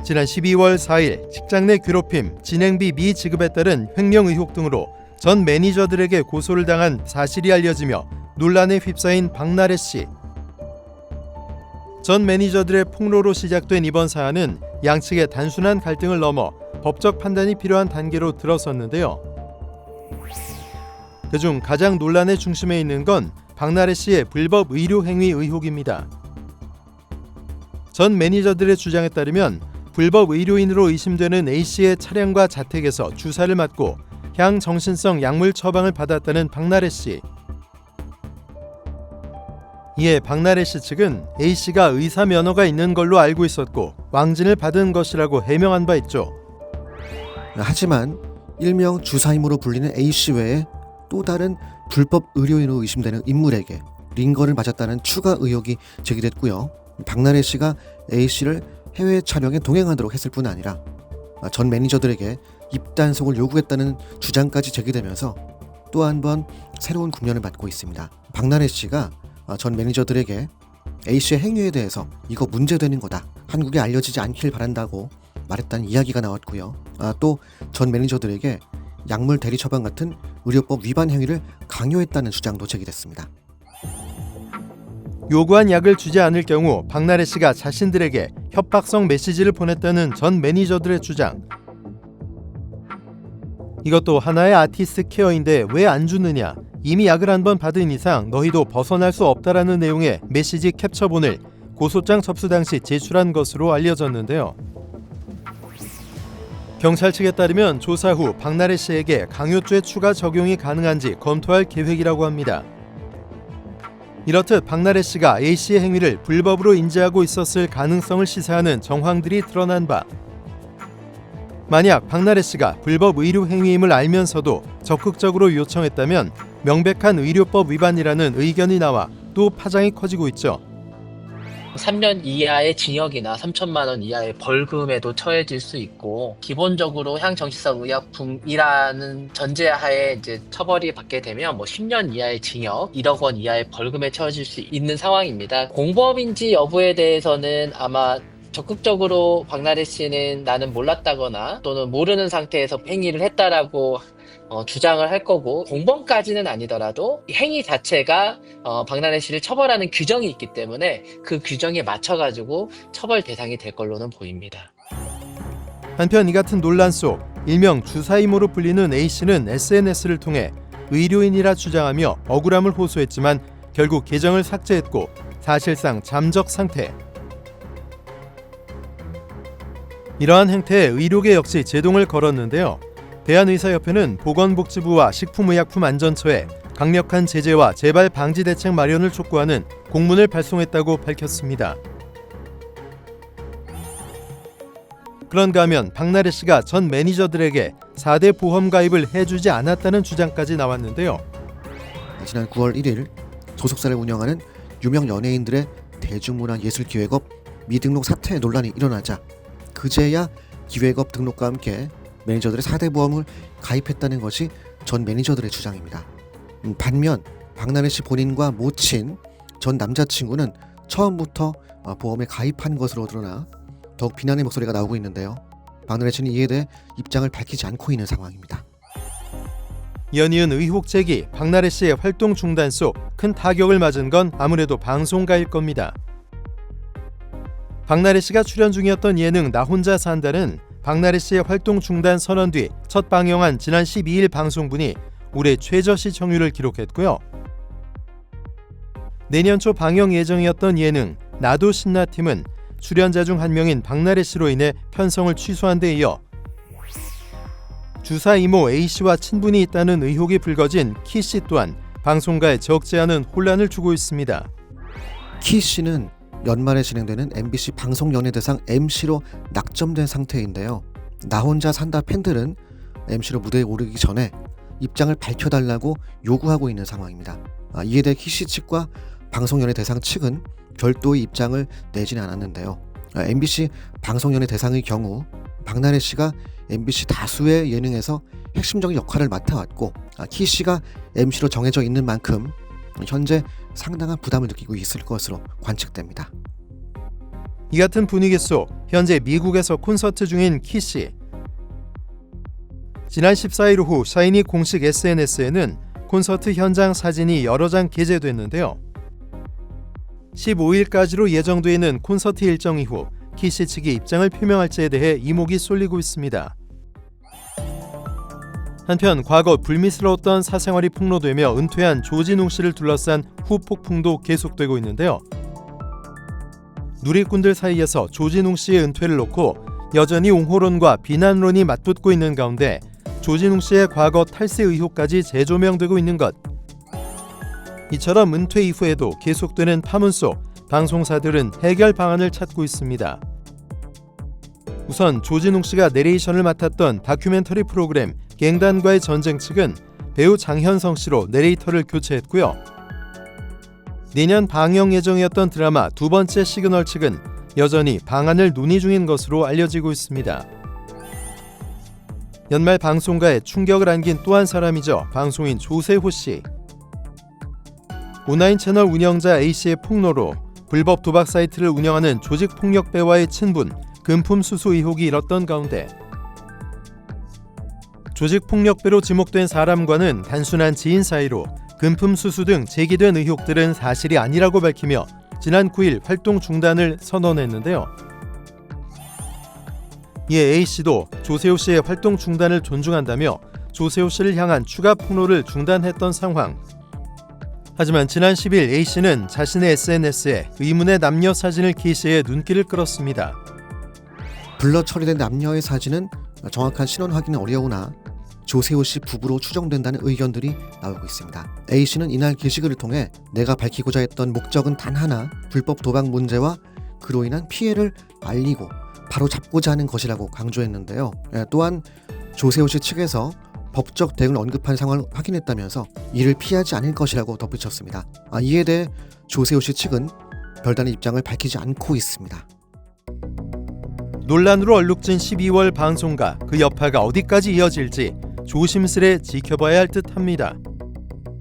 지난 12월 4일 직장 내 괴롭힘, 진행비 미지급에 따른 횡령 의혹 등으로 전 매니저들에게 고소를 당한 사실이 알려지며 논란에 휩싸인 박나래 씨. 전 매니저들의 폭로로 시작된 이번 사안은 양측의 단순한 갈등을 넘어 법적 판단이 필요한 단계로 들어섰는데요. 그중 가장 논란의 중심에 있는 건 박나래 씨의 불법 의료 행위 의혹입니다. 전 매니저들의 주장에 따르면 불법 의료인으로 의심되는 A씨의 차량과 자택에서 주사를 맞고 향정신성 약물 처방을 받았다는 박나래 씨. 이에 박나래 씨 측은 A씨가 의사 면허가 있는 걸로 알고 있었고 왕진을 받은 것이라고 해명한 바 있죠. 하지만 일명 주사임으로 불리는 A씨 외에 또 다른 불법 의료인으로 의심되는 인물에게 링거를 맞았다는 추가 의혹이 제기됐고요. 박나래 씨가 A씨를 해외 촬영에 동행하도록 했을 뿐 아니라 전 매니저들에게 입단속을 요구했다는 주장까지 제기되면서 또 한 번 새로운 국면을 맞고 있습니다. 박나래 씨가 전 매니저들에게 A씨의 행위에 대해서 이거 문제되는 거다, 한국에 알려지지 않길 바란다고 말했다는 이야기가 나왔고요. 또 전 매니저들에게 약물 대리 처방 같은 의료법 위반 행위를 강요했다는 주장도 제기됐습니다. 요구한 약을 주지 않을 경우 박나래 씨가 자신들에게 협박성 메시지를 보냈다는 전 매니저들의 주장. 이것도 하나의 아티스트 케어인데 왜 안 주느냐, 이미 약을 한 번 받은 이상 너희도 벗어날 수 없다라는 내용의 메시지 캡처본을 고소장 접수 당시 제출한 것으로 알려졌는데요. 경찰 측에 따르면 조사 후 박나래 씨에게 강요죄 추가 적용이 가능한지 검토할 계획이라고 합니다. 이렇듯 박나래 씨가 A씨의 행위를 불법으로 인지하고 있었을 가능성을 시사하는 정황들이 드러난 바, 만약 박나래 씨가 불법 의료 행위임을 알면서도 적극적으로 요청했다면 명백한 의료법 위반이라는 의견이 나와 또 파장이 커지고 있죠. 3년 이하의 징역이나 3천만 원 이하의 벌금에도 처해질 수 있고, 기본적으로 향정신성 의약품이라는 전제하에 이제 처벌이 받게 되면 10년 이하의 징역, 1억 원 이하의 벌금에 처해질 수 있는 상황입니다. 공범인지 여부에 대해서는 아마 적극적으로 박나래 씨는 나는 몰랐다거나 또는 모르는 상태에서 행위를 했다라고 주장을 할 거고, 공범까지는 아니더라도 행위 자체가 박나래 씨를 처벌하는 규정이 있기 때문에 그 규정에 맞춰가지고 처벌 대상이 될 걸로는 보입니다. 한편 이 같은 논란 속 일명 주사임으로 불리는 A씨는 SNS를 통해 의료인이라 주장하며 억울함을 호소했지만 결국 계정을 삭제했고 사실상 잠적 상태. 이러한 행태에 의료계 역시 제동을 걸었는데요. 대한의사협회는 보건복지부와 식품의약품안전처에 강력한 제재와 재발 방지 대책 마련을 촉구하는 공문을 발송했다고 밝혔습니다. 그런가 하면 박나래 씨가 전 매니저들에게 4대 보험 가입을 해주지 않았다는 주장까지 나왔는데요. 지난 9월 1일 소속사를 운영하는 유명 연예인들의 대중문화예술기획업 미등록 사퇴 논란이 일어나자 그제야 기획업 등록과 함께 매니저들의 4대 보험을 가입했다는 것이 전 매니저들의 주장입니다. 반면 박나래 씨 본인과 모친 전 남자친구는 처음부터 보험에 가입한 것으로 드러나 더욱 비난의 목소리가 나오고 있는데요. 박나래 씨는 이에 대해 입장을 밝히지 않고 있는 상황입니다. 연이은 의혹 제기, 박나래 씨의 활동 중단 속 큰 타격을 맞은 건 아무래도 방송가일 겁니다. 박나래 씨가 출연 중이었던 예능 나 혼자 산다는 박나래 씨의 활동 중단 선언 뒤 첫 방영한 지난 12일 방송분이 올해 최저 시청률을 기록했고요. 내년 초 방영 예정이었던 예능 나도 신나 팀은 출연자 중 한 명인 박나래 씨로 인해 편성을 취소한 데 이어 주사 이모 A씨와 친분이 있다는 의혹이 불거진 키씨 또한 방송가에 적지 않은 혼란을 주고 있습니다. 키씨는 연말에 진행되는 MBC 방송연예대상 MC로 낙점된 상태인데요. 나 혼자 산다 팬들은 MC로 무대에 오르기 전에 입장을 밝혀달라고 요구하고 있는 상황입니다. 이에 대해 키씨 측과 방송연예대상 측은 별도의 입장을 내지는 않았는데요. MBC 방송연예대상의 경우 박나래 씨가 MBC 다수의 예능에서 핵심적인 역할을 맡아왔고 키씨가 MC로 정해져 있는 만큼 현재 상당한 부담을 느끼고 있을 것으로 관측됩니다. 이 같은 분위기 속 현재 미국에서 콘서트 중인 키씨. 지난 14일 오후 샤이니 공식 SNS에는 콘서트 현장 사진이 여러 장 게재됐는데요. 15일까지로 예정돼 있는 콘서트 일정 이후 키씨 측이 입장을 표명할지에 대해 이목이 쏠리고 있습니다. 한편 과거 불미스러웠던 사생활이 폭로되며 은퇴한 조진웅 씨를 둘러싼 후폭풍도 계속되고 있는데요. 누리꾼들 사이에서 조진웅 씨의 은퇴를 놓고 여전히 옹호론과 비난론이 맞붙고 있는 가운데 조진웅 씨의 과거 탈세 의혹까지 재조명되고 있는 것. 이처럼 은퇴 이후에도 계속되는 파문 속 방송사들은 해결 방안을 찾고 있습니다. 우선 조진웅 씨가 내레이션을 맡았던 다큐멘터리 프로그램 갱단과의 전쟁 측은 배우 장현성 씨로 내레이터를 교체했고요. 내년 방영 예정이었던 드라마 두 번째 시그널 측은 여전히 방안을 논의 중인 것으로 알려지고 있습니다. 연말 방송가에 충격을 안긴 또 한 사람이죠. 방송인 조세호 씨. 온라인 채널 운영자 A씨의 폭로로 불법 도박 사이트를 운영하는 조직폭력배와의 친분, 금품 수수 의혹이 일었던 가운데 조직폭력배로 지목된 사람과는 단순한 지인 사이로 금품 수수 등 제기된 의혹들은 사실이 아니라고 밝히며 지난 9일 활동 중단을 선언했는데요. 이에 A씨도 조세호 씨의 활동 중단을 존중한다며 조세호 씨를 향한 추가 폭로를 중단했던 상황. 하지만 지난 10일 A씨는 자신의 SNS에 의문의 남녀 사진을 게시해 눈길을 끌었습니다. 블러 처리된 남녀의 사진은 정확한 신원 확인은 어려우나 조세호 씨 부부로 추정된다는 의견들이 나오고 있습니다. A씨는 이날 게시글을 통해 내가 밝히고자 했던 목적은 단 하나, 불법 도박 문제와 그로 인한 피해를 알리고 바로 잡고자 하는 것이라고 강조했는데요. 또한 조세호 씨 측에서 법적 대응을 언급한 상황을 확인했다면서 이를 피하지 않을 것이라고 덧붙였습니다. 이에 대해 조세호 씨 측은 별다른 입장을 밝히지 않고 있습니다. 논란으로 얼룩진 12월 방송가, 그 여파가 어디까지 이어질지 조심스레 지켜봐야 할 듯합니다.